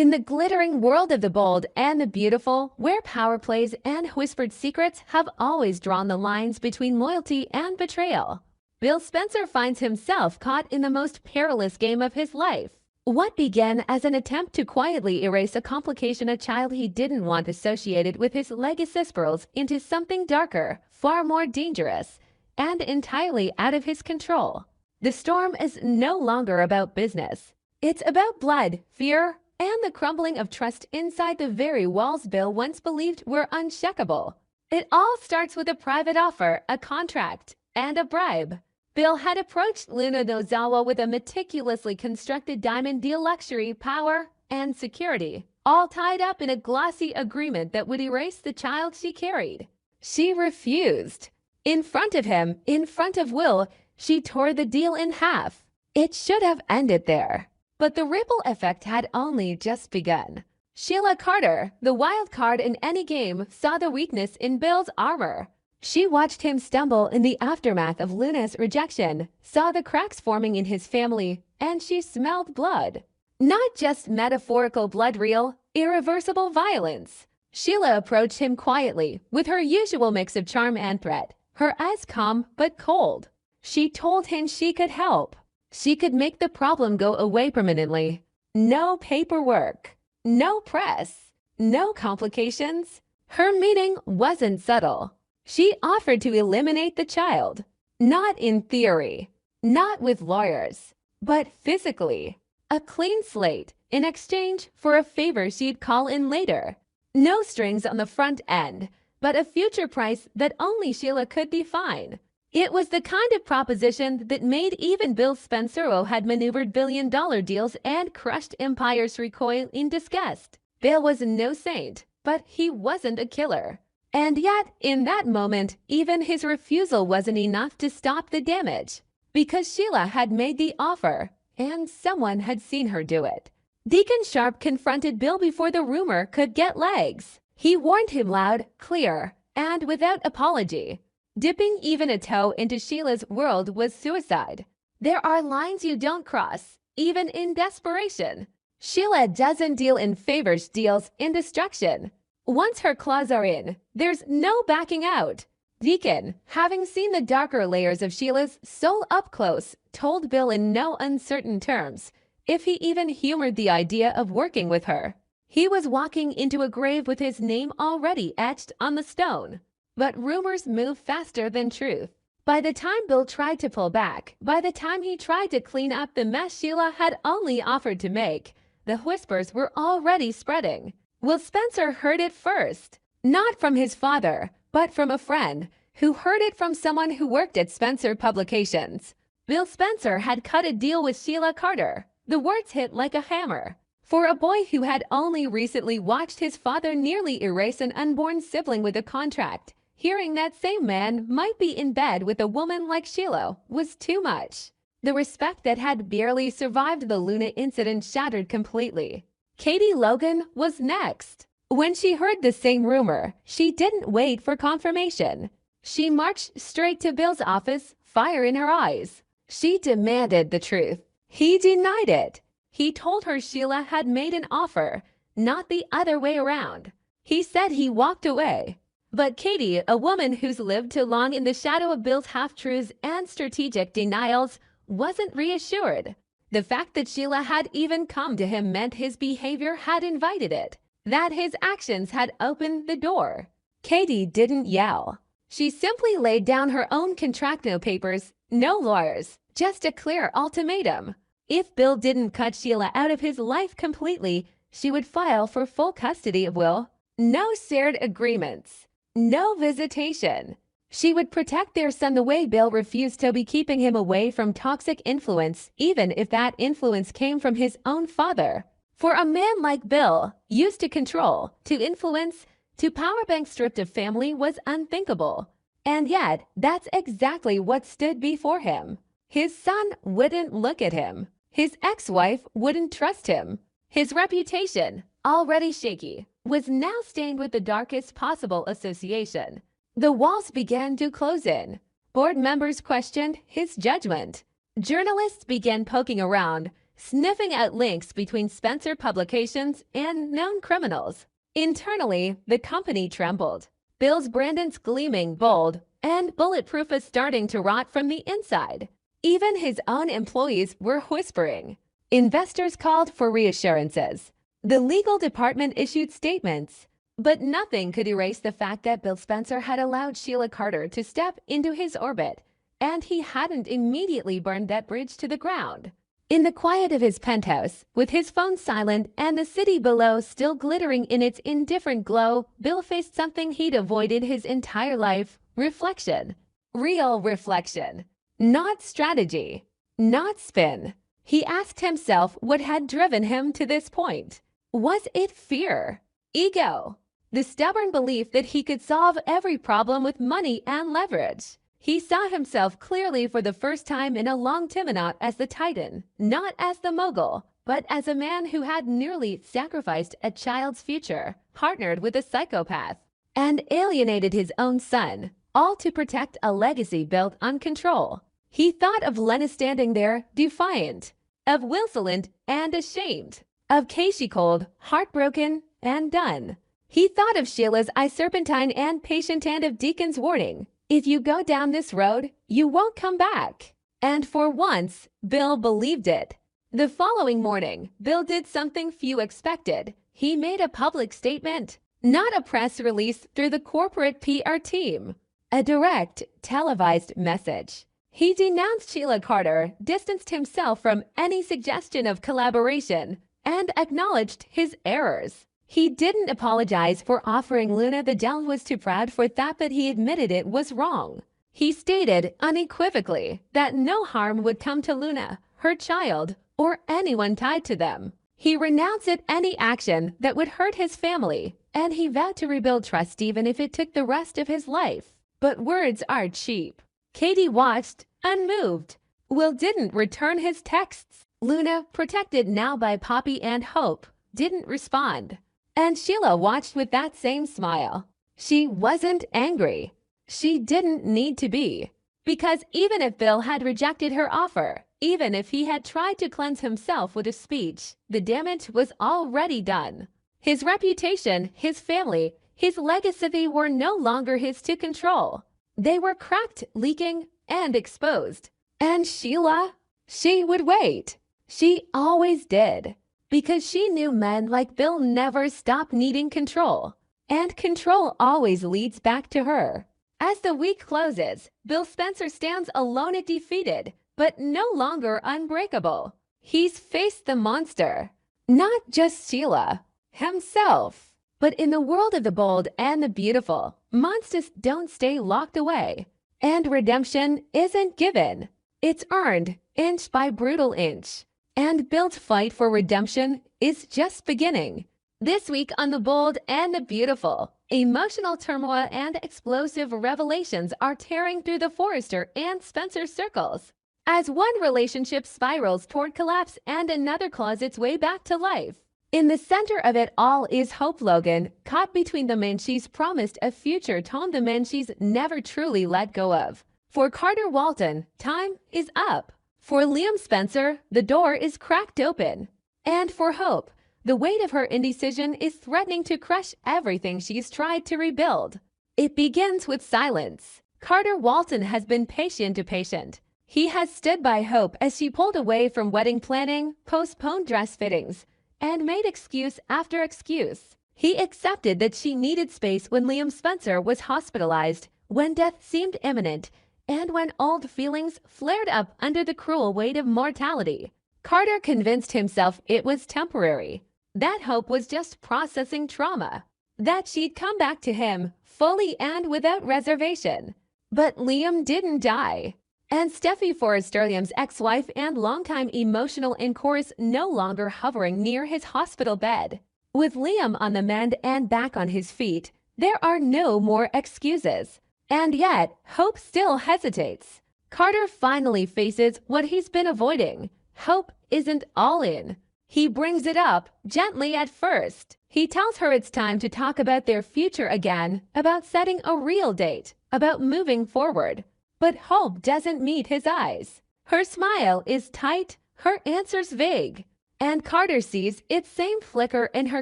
In the glittering world of the bold and the beautiful, where power plays and whispered secrets have always drawn the lines between loyalty and betrayal, Bill Spencer finds himself caught in the most perilous game of his life. What began as an attempt to quietly erase a complication a child he didn't want associated with his legacy spirals into something darker, far more dangerous, and entirely out of his control. The storm is no longer about business. It's about blood, fear, and the crumbling of trust inside the very walls Bill once believed were unshakable. It all starts with a private offer, a contract, and a bribe. Bill had approached Luna Nozawa with a meticulously constructed diamond deal, luxury, power, and security, all tied up in a glossy agreement that would erase the child she carried. She refused. In front of him, in front of Will, she tore the deal in half. It should have ended there. But the ripple effect had only just begun. Sheila Carter, the wild card in any game, saw the weakness in Bill's armor. She watched him stumble in the aftermath of Luna's rejection, saw the cracks forming in his family, and she smelled blood. Not just metaphorical blood, real, irreversible violence. Sheila approached him quietly, with her usual mix of charm and threat, her eyes calm but cold. She told him she could help. She could make the problem go away permanently. No paperwork, no press, no complications. Her meaning wasn't subtle. She offered to eliminate the child. Not in theory, not with lawyers, but physically. A clean slate in exchange for a favor she'd call in later. No strings on the front end, but a future price that only Sheila could define. It was the kind of proposition that made even Bill Spencer, who had maneuvered billion-dollar deals and crushed empires, recoil in disgust. Bill was no saint, but he wasn't a killer. And yet, in that moment, even his refusal wasn't enough to stop the damage. Because Sheila had made the offer, and someone had seen her do it. Deacon Sharp confronted Bill before the rumor could get legs. He warned him loud, clear, and without apology. Dipping even a toe into Sheila's world was suicide. There are lines you don't cross, even in desperation. Sheila doesn't deal in favors, deals in destruction. Once her claws are in, there's no backing out. Deacon, having seen the darker layers of Sheila's soul up close, told Bill in no uncertain terms, if he even humored the idea of working with her, he was walking into a grave with his name already etched on the stone. But rumors move faster than truth. By the time Bill tried to pull back, by the time he tried to clean up the mess Sheila had only offered to make, the whispers were already spreading. Will Spencer heard it first, not from his father, but from a friend, who heard it from someone who worked at Spencer Publications. Bill Spencer had cut a deal with Sheila Carter. The words hit like a hammer. For a boy who had only recently watched his father nearly erase an unborn sibling with a contract, hearing that same man might be in bed with a woman like Sheila was too much. The respect that had barely survived the Luna incident shattered completely. Katie Logan was next. When she heard the same rumor, she didn't wait for confirmation. She marched straight to Bill's office, fire in her eyes. She demanded the truth. He denied it. He told her Sheila had made an offer, not the other way around. He said he walked away. But Katie, a woman who's lived too long in the shadow of Bill's half-truths and strategic denials, wasn't reassured. The fact that Sheila had even come to him meant his behavior had invited it, that his actions had opened the door. Katie didn't yell. She simply laid down her own contract, no papers, no lawyers, just a clear ultimatum. If Bill didn't cut Sheila out of his life completely, she would file for full custody of Will. No shared agreements. No visitation. She would protect their son the way Bill refused to be, keeping him away from toxic influence, even if that influence came from his own father. For a man like Bill, used to control, to influence, to power bank stripped of family was unthinkable. And yet, that's exactly what stood before him. His son wouldn't look at him. His ex-wife wouldn't trust him. His reputation, already shaky, was now stained with the darkest possible association. The walls began to close in. Board members questioned his judgment. Journalists began poking around, sniffing out links between Spencer publications and known criminals. Internally, the company trembled. Bill's Brandon's gleaming, bold, and bulletproof is starting to rot from the inside. Even his own employees were whispering. Investors called for reassurances. The legal department issued statements. But nothing could erase the fact that Bill Spencer had allowed Sheila Carter to step into his orbit, and he hadn't immediately burned that bridge to the ground. In the quiet of his penthouse, with his phone silent and the city below still glittering in its indifferent glow, Bill faced something he'd avoided his entire life: reflection. Real reflection. Not strategy. Not spin. He asked himself what had driven him to this point. Was it fear? Ego? The stubborn belief that he could solve every problem with money and leverage? He saw himself clearly for the first time in a long time, not as the titan, not as the mogul, but as a man who had nearly sacrificed a child's future, partnered with a psychopath, and alienated his own son, all to protect a legacy built on control. He thought of Lena standing there, defiant, of Wilsland and ashamed, of Casey cold, heartbroken, and done. He thought of Sheila's eye serpentine and patient, and of Deacon's warning: if you go down this road, you won't come back. And for once, Bill believed it. The following morning, Bill did something few expected. He made a public statement, not a press release through the corporate PR team. A direct, televised message. He denounced Sheila Carter, distanced himself from any suggestion of collaboration, and acknowledged his errors. He didn't apologize for offering Luna the deal, was too proud for that, but he admitted it was wrong. He stated unequivocally that no harm would come to Luna, her child, or anyone tied to them. He renounced any action that would hurt his family, and he vowed to rebuild trust even if it took the rest of his life. But words are cheap. Katie watched, unmoved. Will didn't return his texts. Luna, protected now by Poppy and Hope, didn't respond. And Sheila watched with that same smile. She wasn't angry. She didn't need to be. Because even if Bill had rejected her offer, even if he had tried to cleanse himself with a speech, the damage was already done. His reputation, his family, his legacy were no longer his to control. They were cracked, leaking, and exposed. And Sheila? She would wait. She always did. Because she knew men like Bill never stop needing control. And control always leads back to her. As the week closes, Bill Spencer stands alone and defeated, but no longer unbreakable. He's faced the monster. Not just Sheila. Himself. But in the world of the bold and the beautiful, monsters don't stay locked away. And redemption isn't given. It's earned, inch by brutal inch. And Bill's fight for redemption is just beginning. This week on The Bold and the Beautiful, emotional turmoil and explosive revelations are tearing through the Forrester and Spencer circles. As one relationship spirals toward collapse and another claws its way back to life. In the center of it all is Hope Logan, caught between the men she's promised a future to the men she's never truly let go of. For Carter Walton, time is up. For Liam Spencer, the door is cracked open. And for Hope, the weight of her indecision is threatening to crush everything she's tried to rebuild. It begins with silence. Carter Walton has been patient. He has stood by Hope as she pulled away from wedding planning, postponed dress fittings, and made excuse after excuse. He accepted that she needed space when Liam Spencer was hospitalized, when death seemed imminent, and when old feelings flared up under the cruel weight of mortality. Carter convinced himself it was temporary, that Hope was just processing trauma, that she'd come back to him fully and without reservation. But Liam didn't die. And Steffi Forrester, Liam's ex-wife and longtime emotional anchor, no longer hovering near his hospital bed. With Liam on the mend and back on his feet, there are no more excuses. And yet, Hope still hesitates. Carter finally faces what he's been avoiding. Hope isn't all in. He brings it up, gently at first. He tells her it's time to talk about their future again, about setting a real date, about moving forward. But Hope doesn't meet his eyes. Her smile is tight, Her answer's vague, and Carter sees its same flicker in her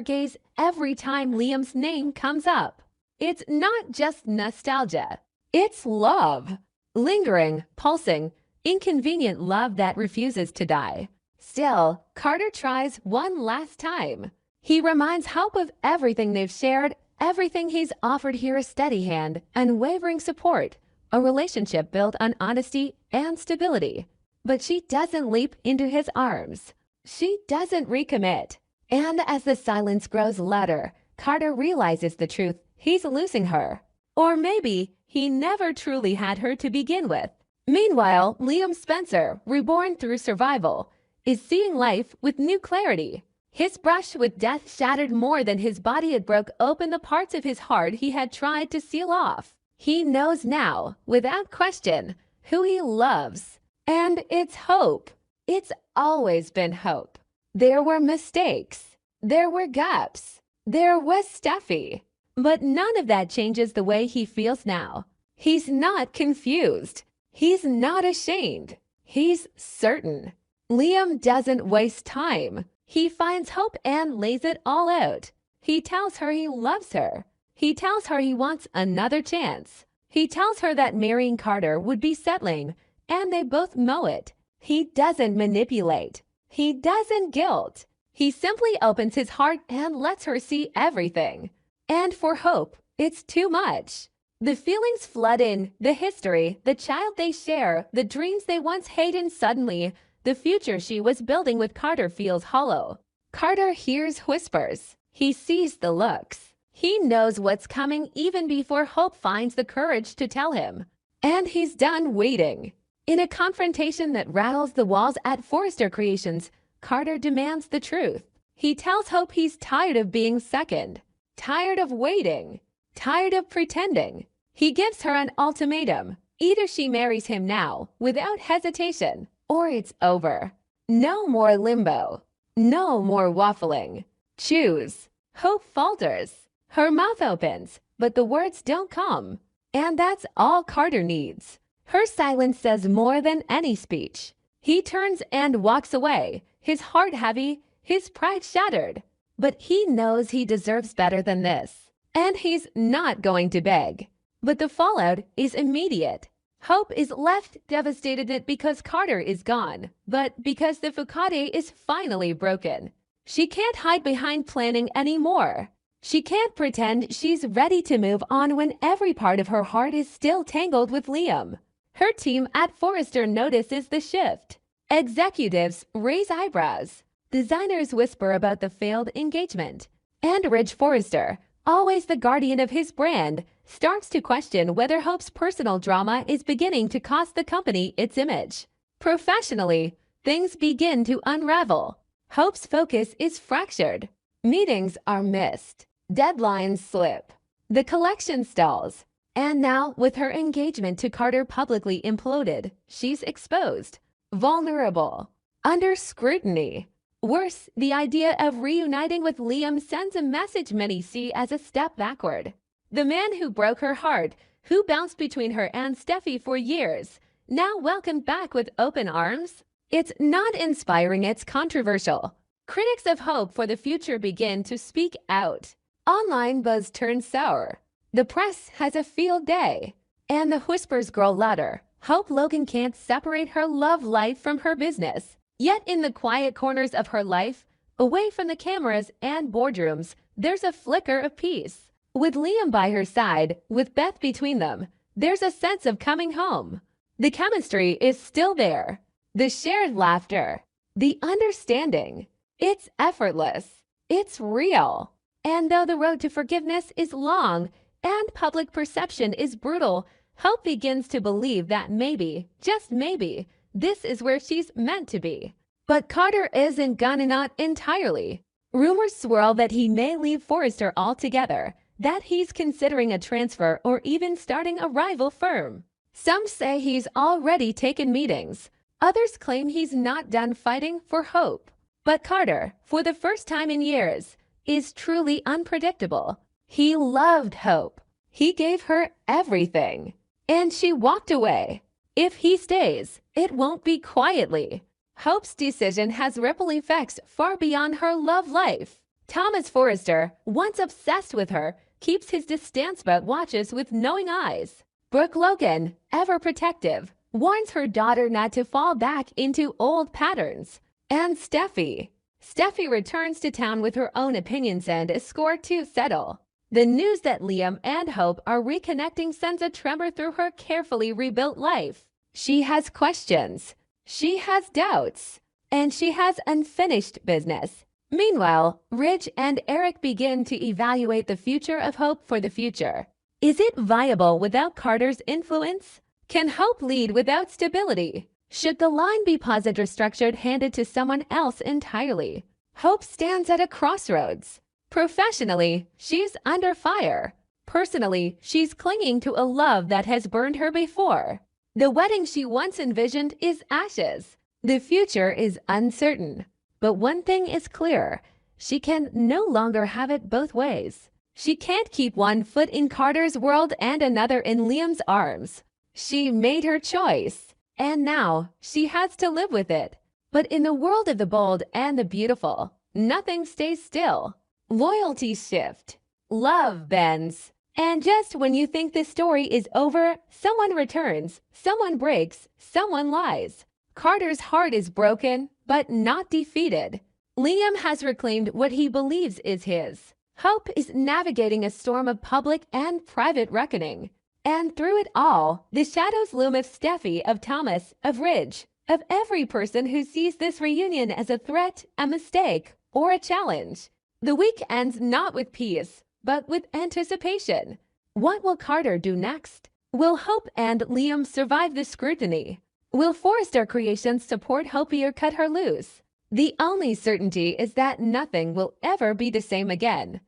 gaze every time Liam's name comes up. It's not just nostalgia, it's love. Lingering, pulsing, inconvenient love that refuses to die. Still, Carter tries one last time. He reminds Hope of everything they've shared, everything he's offered here: a steady hand, unwavering support, a relationship built on honesty and stability. But she doesn't leap into his arms. She doesn't recommit. And as the silence grows louder, Carter realizes the truth: he's losing her. Or maybe he never truly had her to begin with. Meanwhile, Liam Spencer, reborn through survival, is seeing life with new clarity. His brush with death shattered more than his body. It broke open the parts of his heart he had tried to seal off. He knows now, without question, who he loves. And it's hope. It's always been hope. There were mistakes. There were gaps. There was Steffi. But none of that changes the way he feels now. He's not confused. He's not ashamed. He's certain. Liam doesn't waste time. He finds hope and lays it all out. He tells her he loves her. He tells her he wants another chance. He tells her that marrying Carter would be settling, and they both know it. He doesn't manipulate. He doesn't guilt. He simply opens his heart and lets her see everything. And for Hope, it's too much. The feelings flood in, the history, the child they share, the dreams they once hated, and suddenly, the future she was building with Carter feels hollow. Carter hears whispers. He sees the looks. He knows what's coming even before Hope finds the courage to tell him. And he's done waiting. In a confrontation that rattles the walls at Forrester Creations, Carter demands the truth. He tells Hope he's tired of being second, tired of waiting, tired of pretending. He gives her an ultimatum. Either she marries him now, without hesitation, or it's over. No more limbo. No more waffling. Choose. Hope falters. Her mouth opens, but the words don't come. And that's all Carter needs. Her silence says more than any speech. He turns and walks away, his heart heavy, his pride shattered. But he knows he deserves better than this. And he's not going to beg. But the fallout is immediate. Hope is left devastated not because Carter is gone, but because the Foucault is finally broken. She can't hide behind planning anymore. She can't pretend she's ready to move on when every part of her heart is still tangled with Liam. Her team at Forrester notices the shift. Executives raise eyebrows. Designers whisper about the failed engagement. And Ridge Forrester, always the guardian of his brand, starts to question whether Hope's personal drama is beginning to cost the company its image. Professionally, things begin to unravel. Hope's focus is fractured. Meetings are missed. Deadlines slip. The collection stalls. And now, with her engagement to Carter publicly imploded, she's exposed, vulnerable, under scrutiny. Worse, the idea of reuniting with Liam sends a message many see as a step backward. The man who broke her heart, who bounced between her and Steffi for years, now welcomed back with open arms? It's not inspiring, it's controversial. Critics of Hope for the future begin to speak out. Online buzz turns sour. The press has a field day. And the whispers grow louder. Hope Logan can't separate her love life from her business. Yet in the quiet corners of her life, away from the cameras and boardrooms, there's a flicker of peace. With Liam by her side, with Beth between them, there's a sense of coming home. The chemistry is still there. The shared laughter. The understanding. It's effortless. It's real. And though the road to forgiveness is long and public perception is brutal, Hope begins to believe that maybe, just maybe, this is where she's meant to be. But Carter isn't gonna not entirely. Rumors swirl that he may leave Forrester altogether, that he's considering a transfer or even starting a rival firm. Some say he's already taken meetings. Others claim he's not done fighting for Hope. But Carter, for the first time in years, is truly unpredictable. He loved Hope. He gave her everything. And she walked away. If he stays, it won't be quietly. Hope's decision has ripple effects far beyond her love life. Thomas Forrester, once obsessed with her, keeps his distance but watches with knowing eyes. Brooke Logan, ever protective, warns her daughter not to fall back into old patterns. And Steffy returns to town with her own opinions and is scored to settle. The news that Liam and Hope are reconnecting sends a tremor through her carefully rebuilt life. She has questions, she has doubts, and she has unfinished business. Meanwhile, Ridge and Eric begin to evaluate the future of Hope for the future. Is it viable without Carter's influence? Can Hope lead without stability? Should the line be paused or structured handed to someone else entirely? Hope stands at a crossroads. Professionally, she's under fire. Personally, she's clinging to a love that has burned her before. The wedding she once envisioned is ashes. The future is uncertain. But one thing is clear, she can no longer have it both ways. She can't keep one foot in Carter's world and another in Liam's arms. She made her choice, and now she has to live with it. But in the world of the bold and the beautiful, nothing stays still. Loyalties shift, love bends, and just when you think the story is over, someone returns, someone breaks, someone lies. Carter's heart is broken, but not defeated. Liam has reclaimed what he believes is his. Hope is navigating a storm of public and private reckoning. And through it all, the shadows loom of Steffy, of Thomas, of Ridge, of every person who sees this reunion as a threat, a mistake, or a challenge. The week ends not with peace, but with anticipation. What will Carter do next? Will Hope and Liam survive the scrutiny? Will Forrester Creations support Hope or cut her loose? The only certainty is that nothing will ever be the same again.